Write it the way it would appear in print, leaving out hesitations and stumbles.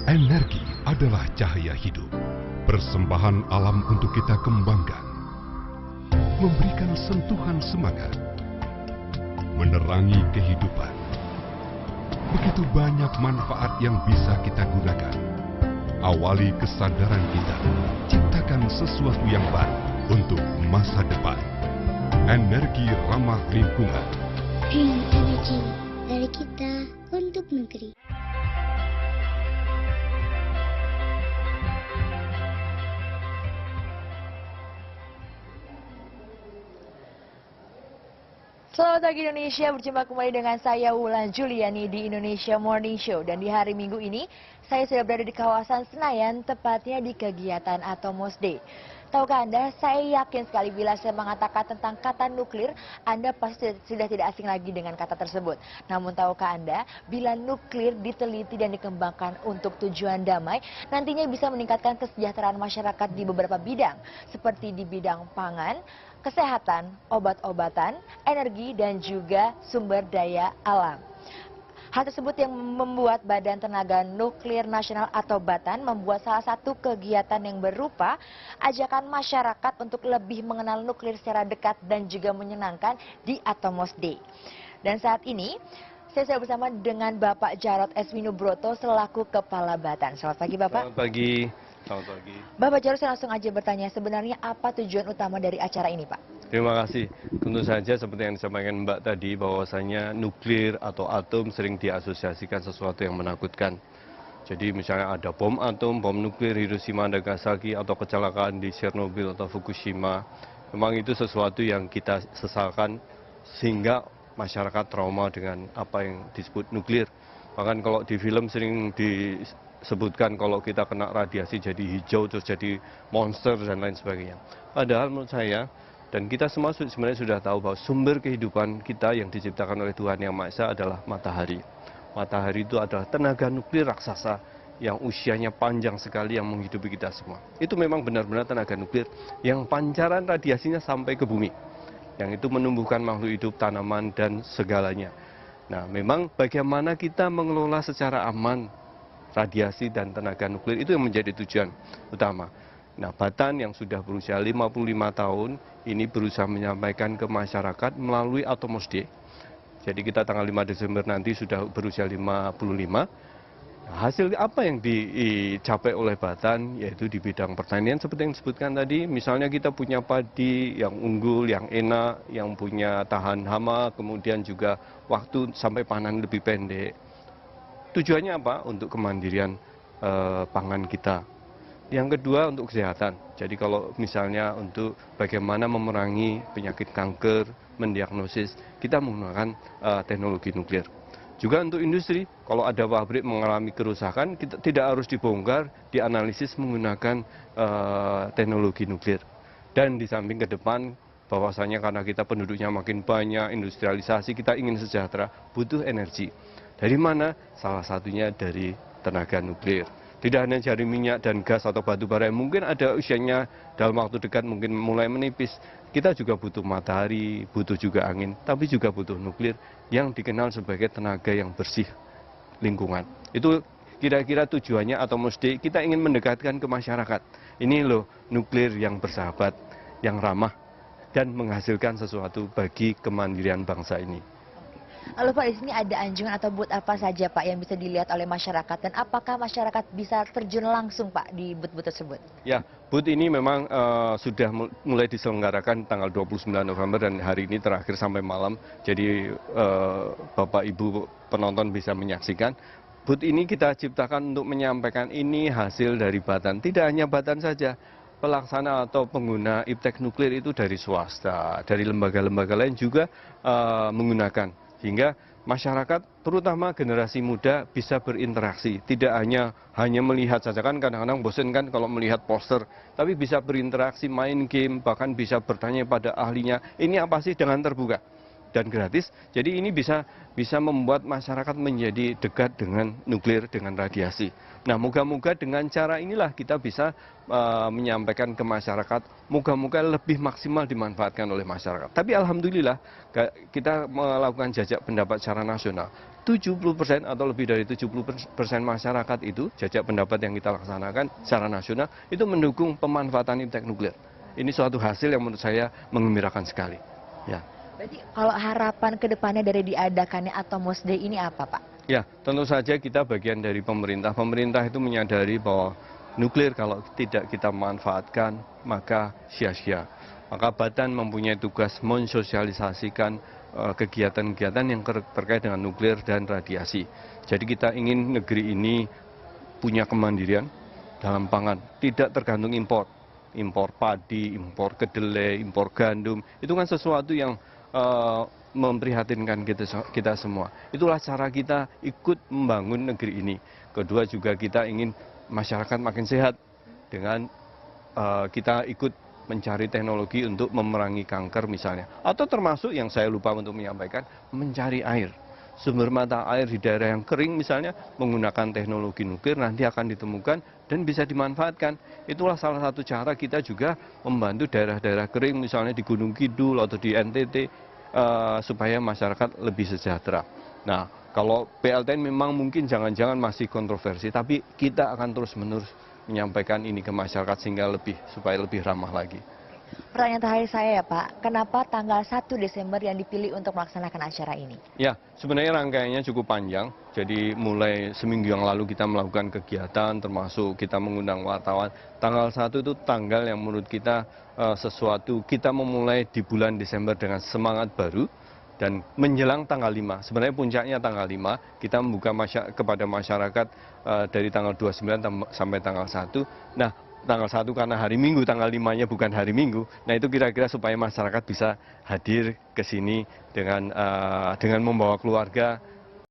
Energi adalah cahaya hidup, persembahan alam untuk kita kembangkan, memberikan sentuhan semangat, menerangi kehidupan. Begitu banyak manfaat yang bisa kita gunakan. Awali kesadaran kita, ciptakan sesuatu yang baru untuk masa depan. Energi ramah lingkungan. Green Energy, dari kita untuk negeri. Selamat pagi Indonesia, berjumpa kembali dengan saya Wulan Juliani di Indonesia Morning Show. Dan di hari Minggu ini, saya sudah berada di kawasan Senayan, tepatnya di kegiatan Atomos Day. Tahukah Anda, saya yakin sekali bila saya mengatakan tentang kata nuklir, Anda pasti sudah tidak asing lagi dengan kata tersebut. Namun tahukah Anda, bila nuklir diteliti dan dikembangkan untuk tujuan damai, nantinya bisa meningkatkan kesejahteraan masyarakat di beberapa bidang, seperti di bidang pangan, kesehatan, obat-obatan, energi, dan juga sumber daya alam. Hal tersebut yang membuat Badan Tenaga Nuklir Nasional atau BATN membuat salah satu kegiatan yang berupa ajakan masyarakat untuk lebih mengenal nuklir secara dekat dan juga menyenangkan di Atomos Day. Dan saat ini, saya sudah bersama dengan Bapak Jarod Esminubroto selaku Kepala BATN. Selamat pagi Bapak. Selamat pagi. Selamat pagi. Bapak Jarod, saya langsung aja bertanya, sebenarnya apa tujuan utama dari acara ini Pak? Terima kasih. Tentu saja seperti yang disampaikan Mbak tadi, bahwasanya nuklir atau atom sering diasosiasikan sesuatu yang menakutkan. Jadi misalnya ada bom atom, bom nuklir Hiroshima, Nagasaki, atau kecelakaan di Chernobyl atau Fukushima. Memang itu sesuatu yang kita sesalkan sehingga masyarakat trauma dengan apa yang disebut nuklir. Bahkan kalau di film sering disebutkan kalau kita kena radiasi jadi hijau, terus jadi monster dan lain sebagainya. Padahal menurut saya, dan kita semua sebenarnya sudah tahu bahwa sumber kehidupan kita yang diciptakan oleh Tuhan Yang Maha Esa adalah matahari. Matahari itu adalah tenaga nuklir raksasa yang usianya panjang sekali yang menghidupi kita semua. Itu memang benar-benar tenaga nuklir yang pancaran radiasinya sampai ke bumi. Yang itu menumbuhkan makhluk hidup, tanaman, dan segalanya. Nah, memang bagaimana kita mengelola secara aman radiasi dan tenaga nuklir itu yang menjadi tujuan utama. Nah, BATN yang sudah berusia 55 tahun ini berusaha menyampaikan ke masyarakat melalui Atomos Day. Jadi kita tanggal 5 Desember nanti sudah berusia 55. Nah, hasil apa yang dicapai oleh BATN yaitu di bidang pertanian seperti yang disebutkan tadi. Misalnya kita punya padi yang unggul, yang enak, yang punya tahan hama, kemudian juga waktu sampai panen lebih pendek. Tujuannya apa? Untuk kemandirian pangan kita. Yang kedua untuk kesehatan. Jadi kalau misalnya untuk bagaimana memerangi penyakit kanker, mendiagnosis, kita menggunakan teknologi nuklir. Juga untuk industri, kalau ada pabrik mengalami kerusakan, kita tidak harus dibongkar, dianalisis menggunakan teknologi nuklir. Dan di samping ke depan, bahwasanya karena kita penduduknya makin banyak, industrialisasi, kita ingin sejahtera, butuh energi. Dari mana? Salah satunya dari tenaga nuklir. Tidak hanya dari minyak dan gas atau batu bara yang mungkin ada usianya dalam waktu dekat mungkin mulai menipis. Kita juga butuh matahari, butuh juga angin, tapi juga butuh nuklir yang dikenal sebagai tenaga yang bersih lingkungan. Itu kira-kira tujuannya atau mesti kita ingin mendekatkan ke masyarakat. Ini loh nuklir yang bersahabat, yang ramah, dan menghasilkan sesuatu bagi kemandirian bangsa ini. Lalu Pak, di sini ada anjungan atau booth apa saja Pak yang bisa dilihat oleh masyarakat, dan apakah masyarakat bisa terjun langsung Pak di booth-booth tersebut? Ya, booth ini memang sudah mulai diselenggarakan tanggal 29 November dan hari ini terakhir sampai malam. Jadi Bapak Ibu penonton bisa menyaksikan. Booth ini kita ciptakan untuk menyampaikan ini hasil dari BATN. Tidak hanya BATN saja, pelaksana atau pengguna iptek nuklir itu dari swasta, dari lembaga-lembaga lain juga menggunakan. Sehingga masyarakat, terutama generasi muda, bisa berinteraksi. Tidak hanya melihat saja, kan kadang-kadang bosan kan kalau melihat poster. Tapi bisa berinteraksi, main game, bahkan bisa bertanya pada ahlinya, ini apa sih, dengan terbuka dan gratis. Jadi ini bisa membuat masyarakat menjadi dekat dengan nuklir, dengan radiasi. Nah, moga-moga dengan cara inilah kita bisa menyampaikan ke masyarakat, moga-moga lebih maksimal dimanfaatkan oleh masyarakat. Tapi alhamdulillah kita melakukan jajak pendapat secara nasional. 70% atau lebih dari 70% masyarakat itu, jajak pendapat yang kita laksanakan secara nasional, itu mendukung pemanfaatan iptek nuklir. Ini suatu hasil yang menurut saya menggembirakan sekali. Ya. Berarti kalau harapan ke depannya dari diadakannya Atomos Day ini apa, Pak? Ya, tentu saja kita bagian dari pemerintah. Pemerintah itu menyadari bahwa nuklir kalau tidak kita manfaatkan, maka sia-sia. Maka Batan mempunyai tugas mensosialisasikan kegiatan-kegiatan yang terkait dengan nuklir dan radiasi. Jadi kita ingin negeri ini punya kemandirian dalam pangan, tidak tergantung impor. Impor padi, impor kedelai, impor gandum, itu kan sesuatu yang memprihatinkan kita semua. Itulah cara kita ikut membangun negeri ini. Kedua juga kita ingin masyarakat makin sehat dengan kita ikut mencari teknologi untuk memerangi kanker misalnya. Atau termasuk yang saya lupa untuk menyampaikan, mencari air. Sumber mata air di daerah yang kering misalnya menggunakan teknologi nuklir nanti akan ditemukan dan bisa dimanfaatkan. Itulah salah satu cara kita juga membantu daerah-daerah kering misalnya di Gunung Kidul atau di NTT supaya masyarakat lebih sejahtera. Nah, kalau PLTN memang mungkin jangan-jangan masih kontroversi, tapi kita akan terus-menerus menyampaikan ini ke masyarakat supaya lebih ramah lagi. Pertanyaan terakhir saya ya Pak, kenapa tanggal 1 Desember yang dipilih untuk melaksanakan acara ini? Ya, sebenarnya rangkaiannya cukup panjang, jadi mulai seminggu yang lalu kita melakukan kegiatan, termasuk kita mengundang wartawan. Tanggal 1 itu tanggal yang menurut kita sesuatu, kita memulai di bulan Desember dengan semangat baru, dan menjelang tanggal 5, sebenarnya puncaknya tanggal 5, kita membuka kepada masyarakat dari tanggal 29 sampai tanggal 1. Nah, tanggal 1 karena hari Minggu, tanggal 5-nya bukan hari Minggu. Nah, itu kira-kira supaya masyarakat bisa hadir ke sini dengan membawa keluarga,